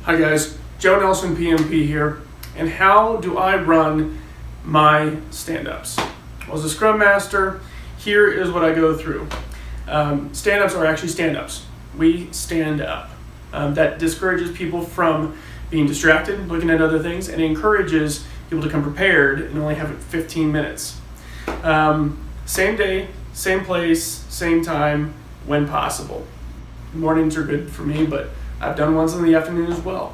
Hi guys, Joe Nelson PMP here, and how do I run my stand-ups? Well, as a Scrum Master, here is what I go through. Stand-ups are actually stand-ups. We stand up. That discourages people from being distracted, looking at other things, and encourages people to come prepared and only have 15 minutes. Same day, same place, same time, when possible. Mornings are good for me, but I've done ones in the afternoon as well.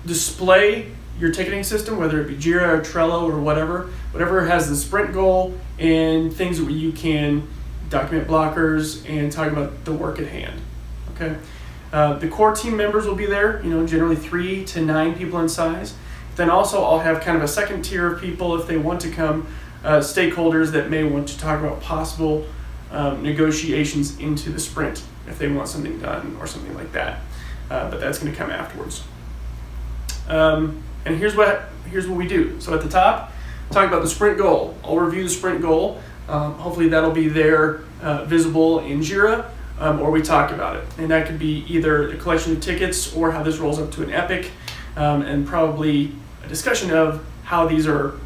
Display your ticketing system, whether it be Jira or Trello or whatever has the sprint goal and things that you can document blockers and talk about the work at hand. Okay. The core team members will be there, generally 3 to 9 people in size. Then also I'll have kind of a second tier of people if they want to come, stakeholders that may want to talk about possible negotiations into the sprint if they want something done or something like that. But that's going to come afterwards. And here's what we do. So at the top, talk about the sprint goal. I'll review the sprint goal. Hopefully that'll be there visible in Jira, or we talk about it. And that could be either a collection of tickets or how this rolls up to an epic, and probably a discussion of how these are,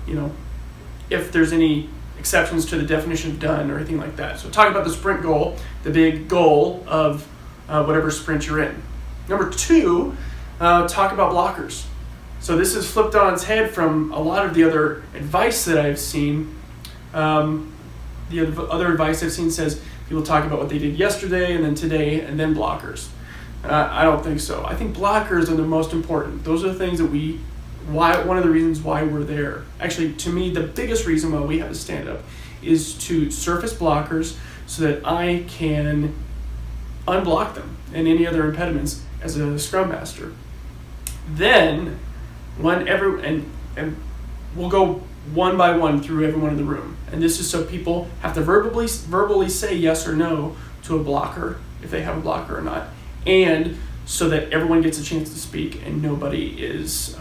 if there's any exceptions to the definition of done or anything like that. So talk about the sprint goal, the big goal of whatever sprint you're in. Number 2, talk about blockers. So this is flipped on its head from a lot of the other advice that I've seen. The other advice I've seen says people talk about what they did yesterday and then today and then blockers. I don't think so. I think blockers are the most important. Those are the things that one of the reasons why we're there. Actually, to me, the biggest reason why we have a stand-up is to surface blockers so that I can unblock them and any other impediments as a Scrum Master. Then, and we'll go one by one through everyone in the room. And this is so people have to verbally say yes or no to a blocker, if they have a blocker or not, and so that everyone gets a chance to speak and nobody is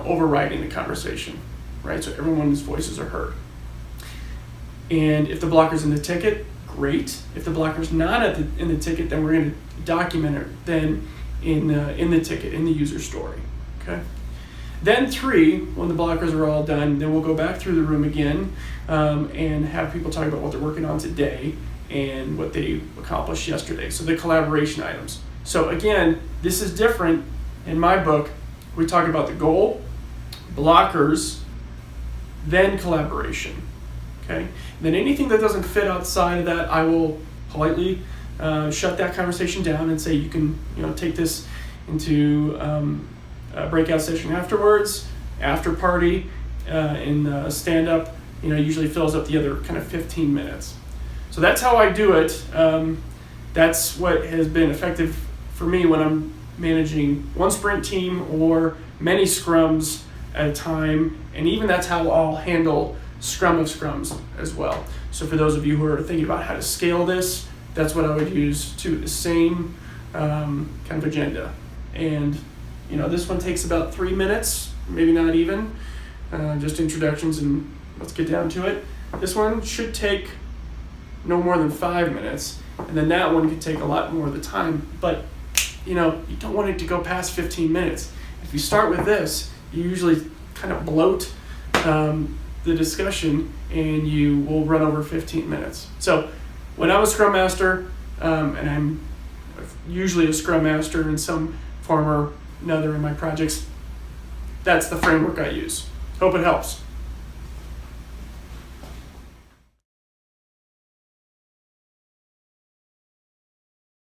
overriding the conversation, right? So everyone's voices are heard. And if the blocker's in the ticket, great. If the blocker's not in the ticket, then we're going to document it then in the ticket, in the user story, okay? Then 3, when the blockers are all done, then we'll go back through the room again and have people talk about what they're working on today and what they accomplished yesterday. So the collaboration items. So again, this is different. In my book, we talk about the goal, blockers, then collaboration. Okay. And then anything that doesn't fit outside of that, I will politely shut that conversation down and say you can take this into a breakout session afterwards, after party, in stand-up. Usually fills up the other kind of 15 minutes. So that's how I do it. That's what has been effective for me when I'm managing one sprint team or many scrums at a time, and even that's how I'll handle scrum of scrums as well. So for those of you who are thinking about how to scale this, that's what I would use too, the same kind of agenda. And this one takes about 3 minutes, maybe not even, just introductions and let's get down to it. This one should take no more than 5 minutes, and then that one could take a lot more of the time, but you don't want it to go past 15 minutes. If you start with this, you usually kind of bloat the discussion and you will run over 15 minutes. So when I'm a Scrum Master, and I'm usually a Scrum Master in some form or another in my projects, that's the framework I use. Hope it helps.